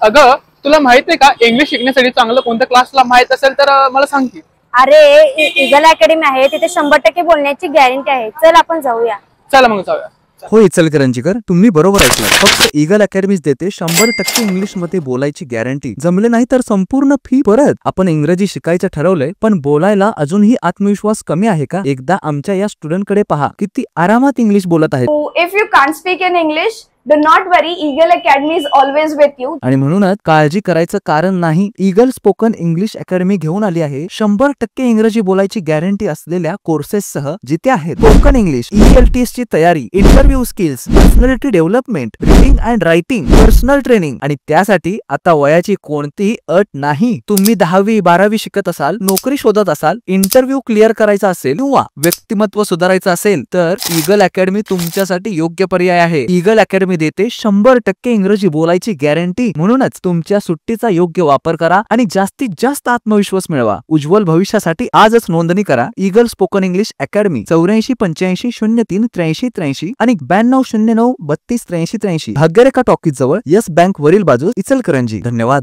अगं तुला माहित आहे का इंग्लिश शिकण्यासाठी चांगलं कोणत्या क्लासला माहित असेल तर मला सांग की. अरे ईगल अकॅडमी आहे, तिथे 100% बोलण्याची गॅरंटी आहे. चल आपण जाऊया. चला मग जाऊया. हो इचलकरंजीकर, तुम्ही बरोबर ऐकलं. फक्त ईगल अकॅडमीज देते 100% इंग्लिश मध्ये बोलायची गॅरंटी. जमले नाही तर संपूर्ण फी परत. आपण इंग्रजी शिकायचं ठरवलंय पण बोलायला अजूनही आत्मविश्वास कमी आहे का? एकदा आमच्या या स्टुडंट कडे पहा, किती आरामात इंग्लिश बोलत आहेत. If you can't speak in English, do not worry, Eagle Academy is always with you. आणि म्हणूनच काळजी करायचं कारण नाही. ईगल स्पोकन इंग्लिश अकॅडमी घेऊन आली आहे 100% इंग्रजी बोलायची गॅरंटी असलेल्या कोर्सेस सह, जिथे आहेत स्पोकन इंग्लिश, ELTS ची तयारी, interview skills, personality development, reading and writing, personal training. आणि त्यासाठी आता वयाची कोणतीही अट नाही. तुम्ही 10वी 12वी शिकत असाल, नोकरी शोधत असाल, इंटरव्ह्यू क्लिअर करायचा असेल किंवा व्यक्तिमत्व सुधारायचं असेल तर ईगल अकॅडमी तुमच्यासाठी योग्य पर्याय आहे. ईगल अकॅडमी देते 100% इंग्रजी बोलायची गॅरंटी. म्हणूनच तुमच्या सुट्टीचा योग्य वापर करा आणि जास्तीत जास्त आत्मविश्वास मिळवा. उज्ज्वल भविष्यासाठी आजच नोंदणी करा. ईगल स्पोकन इंग्लिश अकॅडमी 8485038383 आणि 9209328383, भाग्यरेखा टॉकीज जवळ, येस बँक वरील बाजूस, इचलकरंजी. धन्यवाद.